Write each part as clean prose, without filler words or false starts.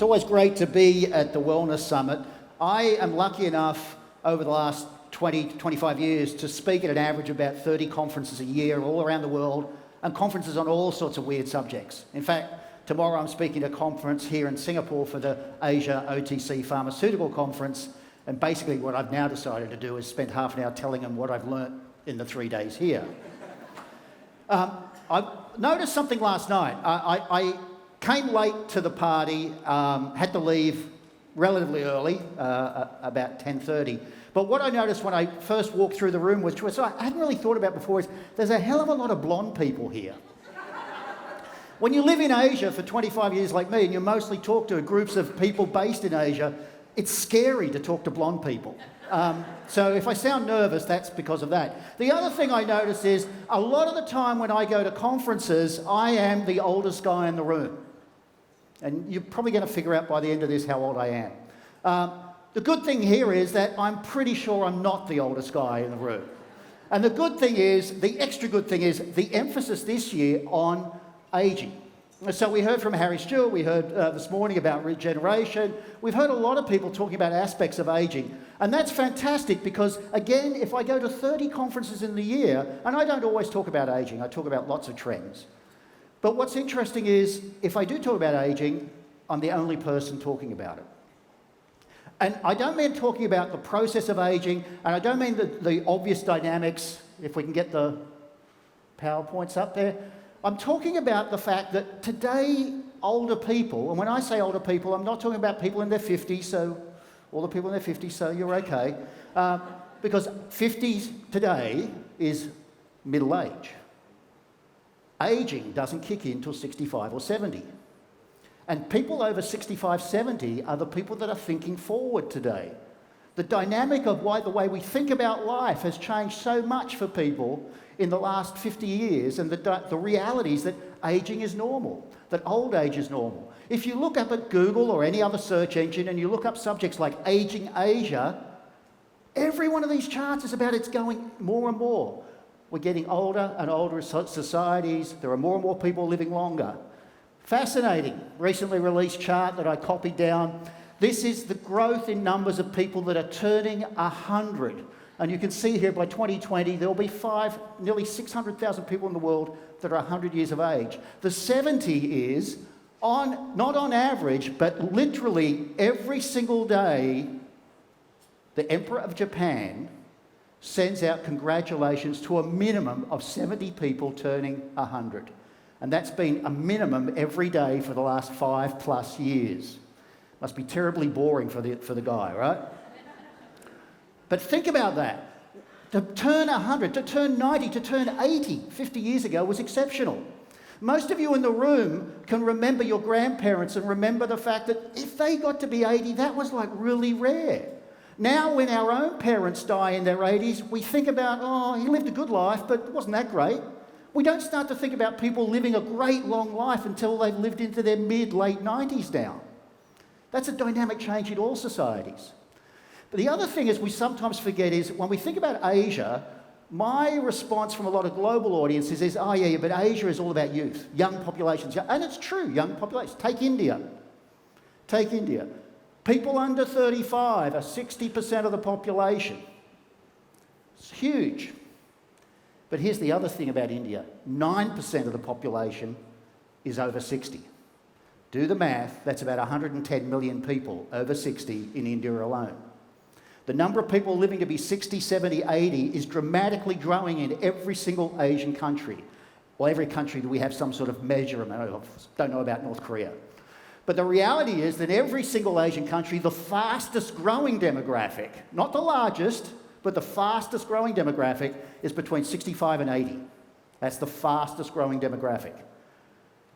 It's always great to be at the Wellness Summit. I am lucky enough over the last 20, 25 years to speak at an average of about 30 conferences a year all around the world, and conferences on all sorts of weird subjects. In fact, tomorrow I'm speaking at a conference here in Singapore for the Asia OTC Pharmaceutical Conference, and basically what I've now decided to do is spend half an hour telling them what I've learnt in the 3 days here. I noticed something last night. I came late to the party, had to leave relatively early, about 10:30. But what I noticed when I first walked through the room, which was I hadn't really thought about before, is there's a hell of a lot of blonde people here. When you live in Asia for 25 years like me, and you mostly talk to groups of people based in Asia, it's scary to talk to blonde people. So if I sound nervous, that's because of that. The other thing I notice is a lot of the time when I go to conferences, I am the oldest guy in the room. And you're probably going to figure out by the end of this how old I am. The good thing here is that I'm pretty sure I'm not the oldest guy in the room. And the good thing is, the extra good thing is, the emphasis this year on ageing. So we heard from Harry Stewart, we heard this morning about regeneration. We've heard a lot of people talking about aspects of ageing. And that's fantastic because, again, if I go to 30 conferences in the year, and I don't always talk about ageing, I talk about lots of trends. But what's interesting is, if I do talk about ageing, I'm the only person talking about it. And I don't mean talking about the process of ageing, and I don't mean the obvious dynamics, if we can get the PowerPoints up there. I'm talking about the fact that today, older people, and when I say older people, I'm not talking about people in their 50s, so all the people in their 50s, so you're okay. Because 50s today is middle age. Aging doesn't kick in until 65 or 70. And people over 65, 70 are the people that are thinking forward today. The dynamic of the way we think about life has changed so much for people in the last 50 years, and the reality is that aging is normal, that old age is normal. If you look up at Google or any other search engine and you look up subjects like Aging Asia, every one of these charts is about it's going more and more. We're getting older and older societies. There are more and more people living longer. Fascinating, recently released chart that I copied down. This is the growth in numbers of people that are turning 100. And you can see here by 2020, there'll be nearly 600,000 people in the world that are 100 years of age. The 70 is, not on average, but literally every single day, the Emperor of Japan sends out congratulations to a minimum of 70 people turning 100. And that's been a minimum every day for the last 5+ years. Must be terribly boring for the guy, right? But think about that. To turn 100, to turn 90, to turn 80 50 years ago was exceptional. Most of you in the room can remember your grandparents and remember the fact that if they got to be 80, that was like really rare. Now, when our own parents die in their 80s, we think about, oh, he lived a good life, but it wasn't that great. We don't start to think about people living a great long life until they've lived into their late 90s now. That's a dynamic change in all societies. But the other thing is we sometimes forget is when we think about Asia, my response from a lot of global audiences is, oh yeah, but Asia is all about youth, young populations. And it's true, young populations. Take India. Take India. People under 35 are 60% of the population. It's huge. But here's the other thing about India. 9% of the population is over 60. Do the math, that's about 110 million people over 60 in India alone. The number of people living to be 60, 70, 80 is dramatically growing in every single Asian country. Well, every country that we have some sort of measurement of. Don't know about North Korea. But the reality is that every single Asian country, the fastest growing demographic, not the largest, but the fastest growing demographic is between 65 and 80. That's the fastest growing demographic.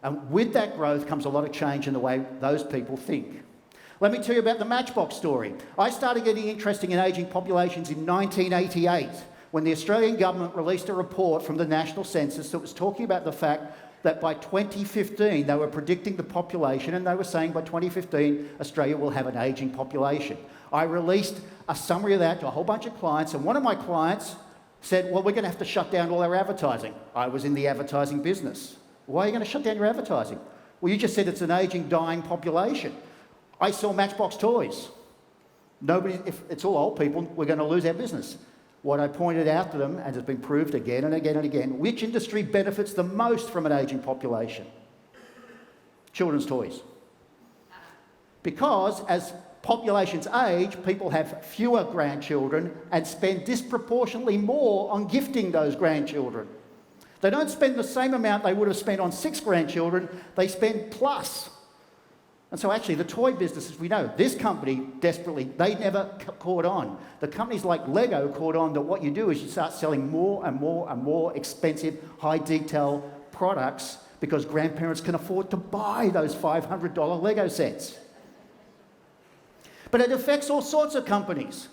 And with that growth comes a lot of change in the way those people think. Let me tell you about the Matchbox story. I started getting interested in ageing populations in 1988 when the Australian government released a report from the National Census that was talking about the fact that by 2015 they were predicting the population, and they were saying by 2015 Australia will have an ageing population. I released a summary of that to a whole bunch of clients, and one of my clients said, well, we're going to have to shut down all our advertising. I was in the advertising business. Why are you going to shut down your advertising? Well, you just said it's an ageing, dying population. I sell Matchbox toys. Nobody, if it's all old people, we're going to lose our business. What I pointed out to them, and has been proved again and again and again, which industry benefits the most from an ageing population? Children's toys. Because as populations age, people have fewer grandchildren and spend disproportionately more on gifting those grandchildren. They don't spend the same amount they would have spent on 6 grandchildren, they spend plus. And so actually the toy business, as we know, this company desperately, they never caught on. The companies like Lego caught on that what you do is you start selling more and more and more expensive, high detail products because grandparents can afford to buy those $500 Lego sets. But it affects all sorts of companies.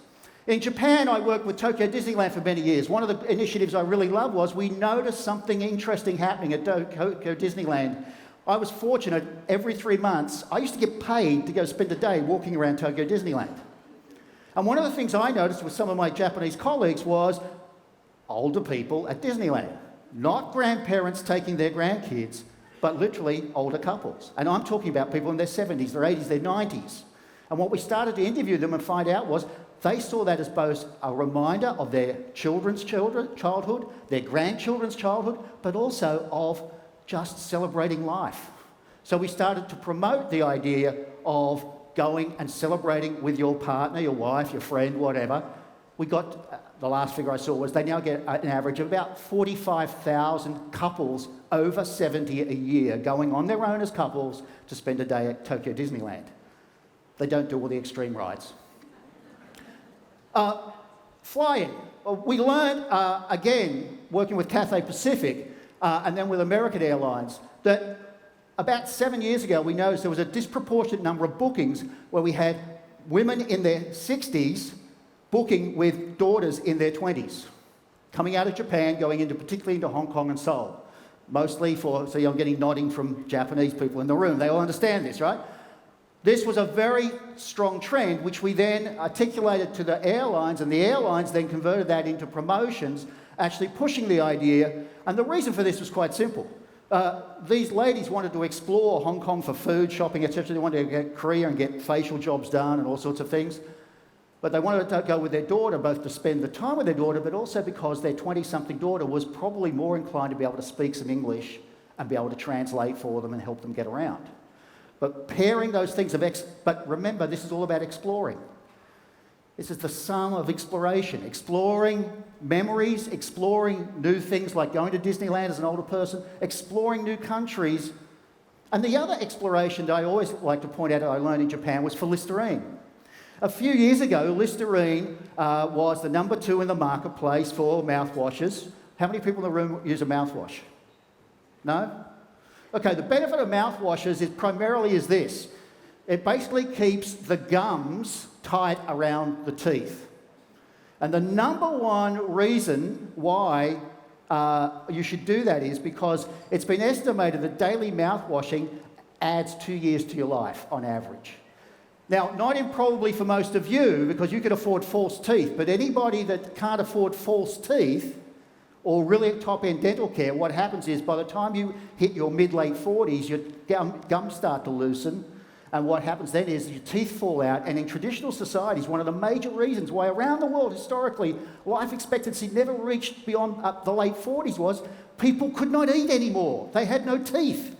In Japan, I worked with Tokyo Disneyland for many years. One of the initiatives I really loved was we noticed something interesting happening at Tokyo Disneyland. I was fortunate, every 3 months, I used to get paid to go spend a day walking around Tokyo Disneyland. And one of the things I noticed with some of my Japanese colleagues was older people at Disneyland. Not grandparents taking their grandkids, but literally older couples. And I'm talking about people in their 70s, their 80s, their 90s. And what we started to interview them and find out was they saw that as both a reminder of their children's childhood, their grandchildren's childhood, but also of just celebrating life. So we started to promote the idea of going and celebrating with your partner, your wife, your friend, whatever. We got, the last figure I saw was they now get an average of about 45,000 couples over 70 a year going on their own as couples to spend a day at Tokyo Disneyland. They don't do all the extreme rides. Flying. We learned, again, working with Cathay Pacific and then with American Airlines, that about 7 years ago we noticed there was a disproportionate number of bookings where we had women in their 60s booking with daughters in their 20s, coming out of Japan, going into particularly into Hong Kong and Seoul. Mostly for, so I'm getting nodding from Japanese people in the room. They all understand this, right? This was a very strong trend, which we then articulated to the airlines, and the airlines then converted that into promotions, actually pushing the idea. And the reason for this was quite simple. These ladies wanted to explore Hong Kong for food, shopping, etc. They wanted to get Korea and get facial jobs done and all sorts of things. But they wanted to go with their daughter, both to spend the time with their daughter, but also because their 20-something daughter was probably more inclined to be able to speak some English and be able to translate for them and help them get around. But pairing those things but remember, this is all about exploring. This is the sum of exploration. Exploring memories, exploring new things like going to Disneyland as an older person, exploring new countries. And the other exploration that I always like to point out that I learned in Japan was for Listerine. A few years ago, Listerine was the number 2 in the marketplace for mouthwashes. How many people in the room use a mouthwash? No? Okay, the benefit of mouthwashes is primarily is this. It basically keeps the gums tight around the teeth. And the number one reason why you should do that is because it's been estimated that daily mouthwashing adds 2 years to your life on average. Now, not improbably for most of you, because you can afford false teeth, but anybody that can't afford false teeth or really top-end dental care, what happens is by the time you hit your mid-late 40s, your gums start to loosen, and what happens then is your teeth fall out. And in traditional societies, one of the major reasons why around the world historically life expectancy never reached beyond the late 40s was people could not eat anymore. They had no teeth.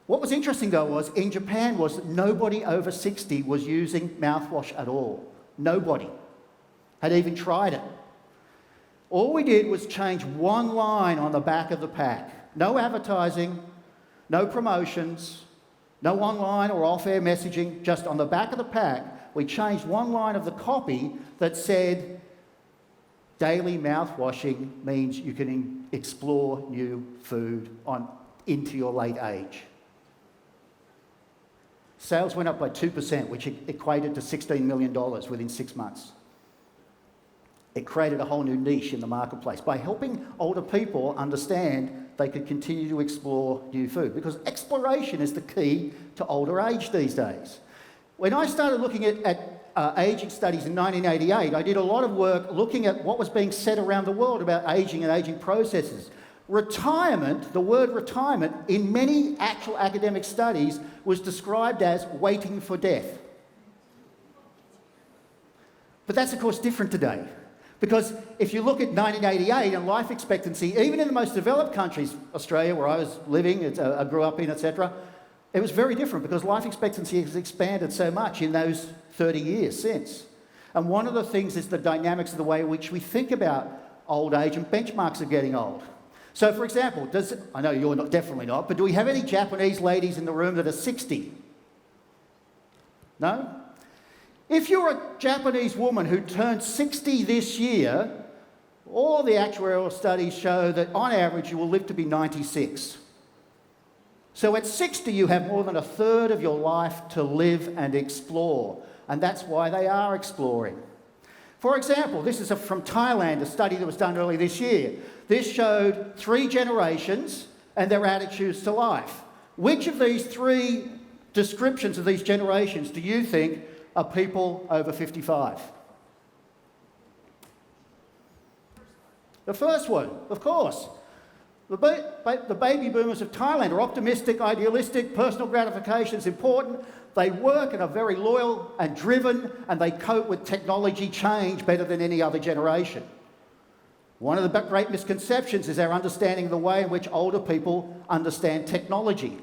What was interesting though was in Japan was nobody over 60 was using mouthwash at all. Nobody had even tried it. All we did was change one line on the back of the pack. No advertising, no promotions, no online or off-air messaging, just on the back of the pack, we changed one line of the copy that said, daily mouthwashing means you can explore new food into your late age. Sales went up by 2%, which equated to $16 million within 6 months. It created a whole new niche in the marketplace by helping older people understand they could continue to explore new food, because exploration is the key to older age these days. When I started looking at ageing studies in 1988, I did a lot of work looking at what was being said around the world about aging and aging processes. Retirement, the word retirement, in many actual academic studies was described as waiting for death. But that's, of course, different today. Because if you look at 1988 and life expectancy, even in the most developed countries, Australia, where I was living, I grew up in, etc., it was very different because life expectancy has expanded so much in those 30 years since. And one of the things is the dynamics of the way in which we think about old age and benchmarks of getting old. So, for example, I know you're definitely not, but do we have any Japanese ladies in the room that are 60? No? If you're a Japanese woman who turned 60 this year, all the actuarial studies show that on average you will live to be 96. So at 60 you have more than a third of your life to live and explore, and that's why they are exploring. For example, this is from Thailand, a study that was done earlier this year. This showed 3 generations and their attitudes to life. Which of these 3 descriptions of these generations do you think are people over 55? The first one, of course. The baby boomers of Thailand are optimistic, idealistic, personal gratification is important. They work and are very loyal and driven, and they cope with technology change better than any other generation. One of the great misconceptions is our understanding of the way in which older people understand technology.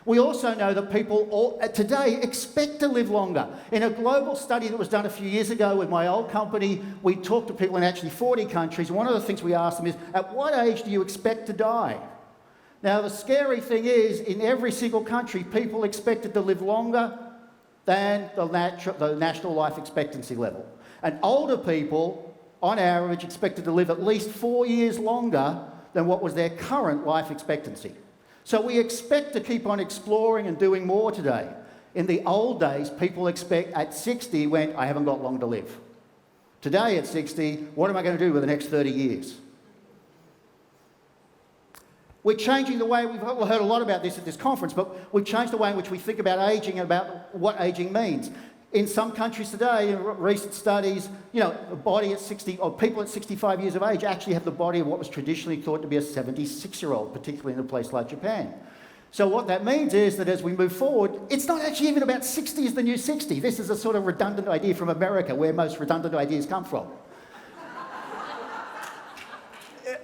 We also know that people today expect to live longer. In a global study that was done a few years ago with my old company, we talked to people in actually 40 countries. One of the things we asked them is, at what age do you expect to die? Now, the scary thing is, in every single country, people expected to live longer than the national life expectancy level. And older people, on average, expected to live at least 4 years longer than what was their current life expectancy. So we expect to keep on exploring and doing more today. In the old days, people at 60 went, I haven't got long to live. Today at 60, what am I going to do with the next 30 years? We're changing the way, we've heard a lot about this at this conference, but we've changed the way in which we think about ageing and about what ageing means. In some countries today, in recent studies, a body at 60, or people at 65 years of age actually have the body of what was traditionally thought to be a 76-year-old, particularly in a place like Japan. So what that means is that as we move forward, it's not actually even about 60 is the new 60. This is a sort of redundant idea from America, where most redundant ideas come from.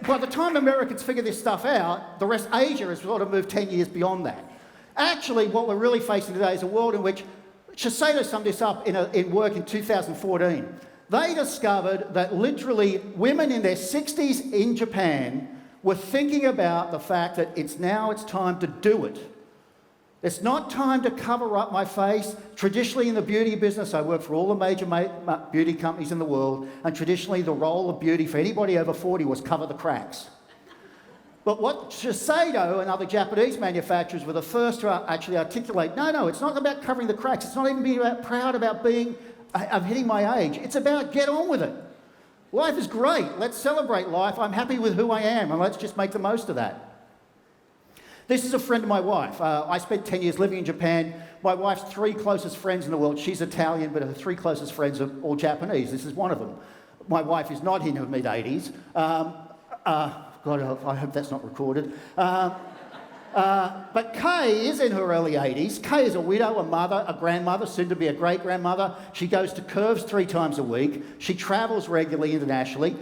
By the time Americans figure this stuff out, the rest of Asia has sort of moved 10 years beyond that. Actually, what we're really facing today is a world in which Shiseido summed this up in work in 2014. They discovered that literally women in their 60s in Japan were thinking about the fact that it's time to do it. It's not time to cover up my face. Traditionally in the beauty business, I work for all the major beauty companies in the world, and traditionally the role of beauty for anybody over 40 was cover the cracks. But what Shiseido and other Japanese manufacturers were the first to actually articulate, no, it's not about covering the cracks. It's not even being proud about hitting my age. It's about get on with it. Life is great. Let's celebrate life. I'm happy with who I am, and let's just make the most of that. This is a friend of my wife. I spent 10 years living in Japan. My wife's 3 closest friends in the world, she's Italian, but her 3 closest friends are all Japanese. This is one of them. My wife is not in her mid-80s. God, I hope that's not recorded. But Kay is in her early 80s. Kay is a widow, a mother, a grandmother, soon to be a great-grandmother. She goes to Curves 3 times a week. She travels regularly internationally.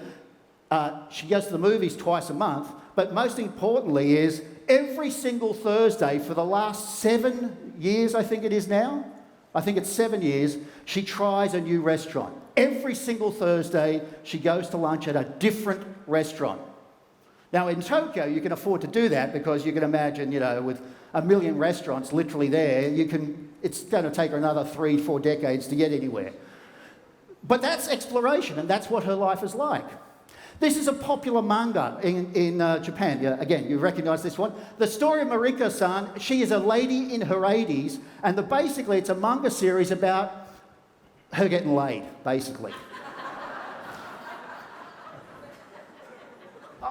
She goes to the movies twice a month. But most importantly is every single Thursday for the last 7 years, I think it is now. I think it's 7 years, she tries a new restaurant. Every single Thursday, she goes to lunch at a different restaurant. Now, in Tokyo, you can afford to do that because you can imagine, with 1 million restaurants literally there, it's going to take her another 3-4 decades to get anywhere. But that's exploration, and that's what her life is like. This is a popular manga in Japan. Yeah, again, you recognise this one. The story of Mariko-san, she is a lady in her 80s, and basically it's a manga series about her getting laid, basically.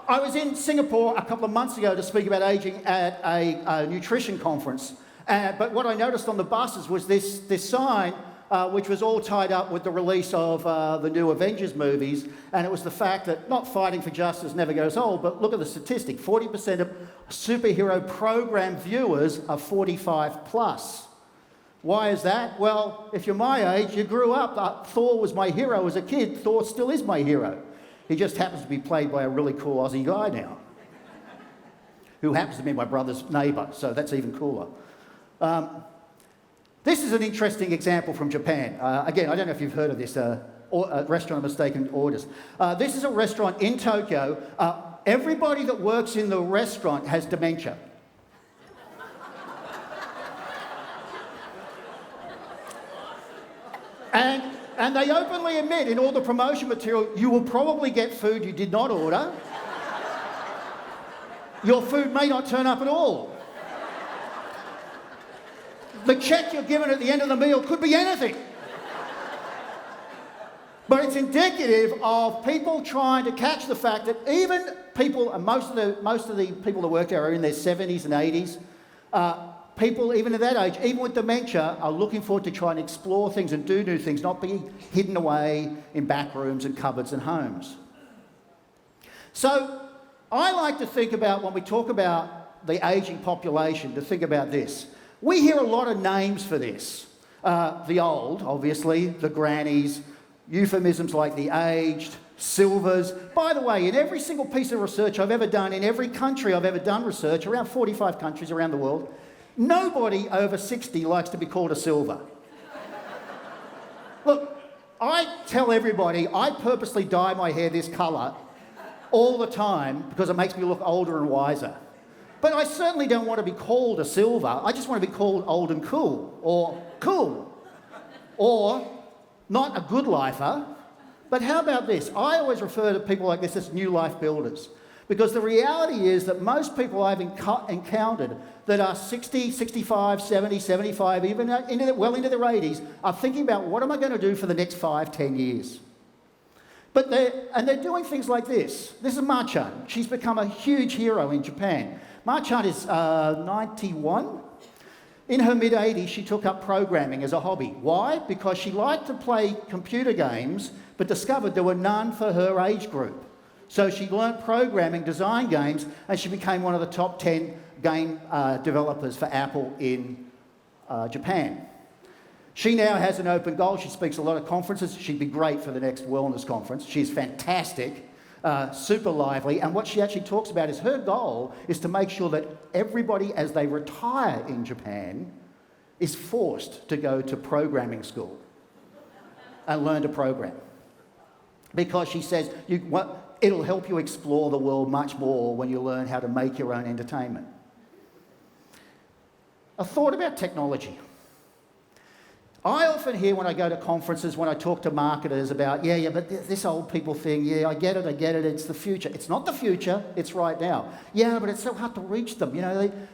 I was in Singapore a couple of months ago to speak about ageing at a nutrition conference. But what I noticed on the buses was this sign, which was all tied up with the release of the new Avengers movies, and it was the fact that not fighting for justice never goes old, but look at the statistic, 40% of superhero program viewers are 45 plus. Why is that? Well, if you're my age, you grew up, Thor was my hero as a kid, Thor still is my hero. He just happens to be played by a really cool Aussie guy now, who happens to be my brother's neighbour, so that's even cooler. This is an interesting example from Japan. Again, I don't know if you've heard of this, restaurant of mistaken orders. This is a restaurant in Tokyo. Everybody that works in the restaurant has dementia. And they openly admit in all the promotion material, you will probably get food you did not order. Your food may not turn up at all. The check you're given at the end of the meal could be anything. But it's indicative of people trying to catch the fact that even people, and most of the people that work there are in their 70s and 80s, people even at that age, even with dementia, are looking forward to try and explore things and do new things, not be hidden away in back rooms and cupboards and homes. So I like to think about, when we talk about the ageing population, to think about this. We hear a lot of names for this. The old, obviously, the grannies, euphemisms like the aged, silvers. By the way, in every single piece of research I've ever done, in every country I've ever done research, around 45 countries around the world, nobody over 60 likes to be called a silver. Look, I tell everybody I purposely dye my hair this colour all the time because it makes me look older and wiser. But I certainly don't want to be called a silver. I just want to be called old and cool, or not a good lifer. But how about this? I always refer to people like this as new life builders, because the reality is that most people I've encountered that are 60, 65, 70, 75, even well into their 80s, are thinking about, what am I going to do for the next 5, 10 years? But they're doing things like this. This is Ma-chan. She's become a huge hero in Japan. Ma-chan is 91. In her mid-80s, she took up programming as a hobby. Why? Because she liked to play computer games, but discovered there were none for her age group. So she learnt programming, designed games, and she became one of the top 10 game developers for Apple in Japan. She now has an open goal. She speaks a lot of conferences. She'd be great for the next wellness conference. She's fantastic. Super lively, and what she actually talks about is her goal is to make sure that everybody, as they retire in Japan, is forced to go to programming school and learn to program. Because she says it'll help you explore the world much more when you learn how to make your own entertainment. A thought about technology. I often hear when I go to conferences, when I talk to marketers about, but this old people thing, I get it, it's the future. It's not the future, it's right now. Yeah, but it's so hard to reach them,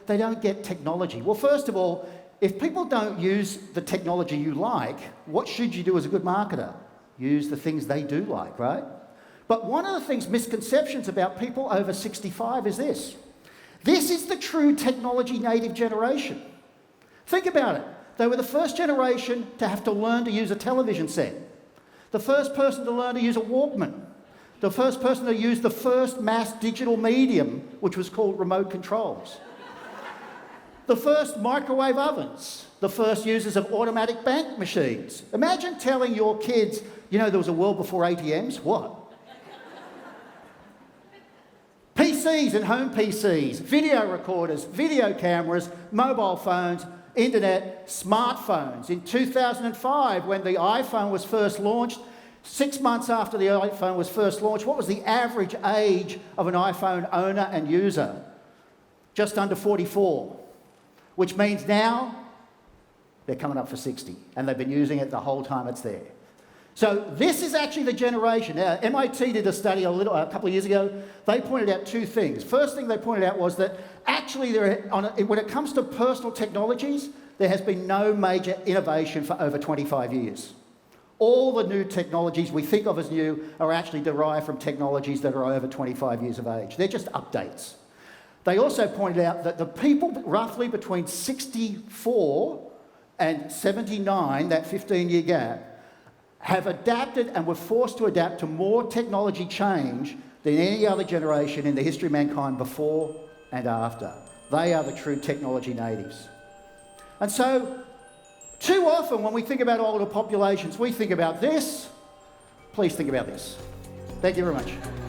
they don't get technology. Well, first of all, if people don't use the technology you like, what should you do as a good marketer? Use the things they do like, right? But one of the misconceptions about people over 65 is this. This is the true technology native generation. Think about it. They were the first generation to have to learn to use a television set. The first person to learn to use a Walkman. The first person to use the first mass digital medium, which was called remote controls. The first microwave ovens. The first users of automatic bank machines. Imagine telling your kids, there was a world before ATMs. What? PCs and home PCs, video recorders, video cameras, mobile phones, internet, smartphones. In 2005, when the iPhone was first launched, 6 months after the iPhone was first launched, what was the average age of an iPhone owner and user? Just under 44, which means now they're coming up for 60, and they've been using it the whole time it's there. So this is actually the generation. Now, MIT did a study a couple of years ago. They pointed out two things. First thing they pointed out was that actually when it comes to personal technologies, there has been no major innovation for over 25 years. All the new technologies we think of as new are actually derived from technologies that are over 25 years of age. They're just updates. They also pointed out that the people roughly between 64 and 79, that 15-year gap, have adapted and were forced to adapt to more technology change than any other generation in the history of mankind before and after. They are the true technology natives. And so, too often when we think about older populations, we think about this. Please think about this. Thank you very much.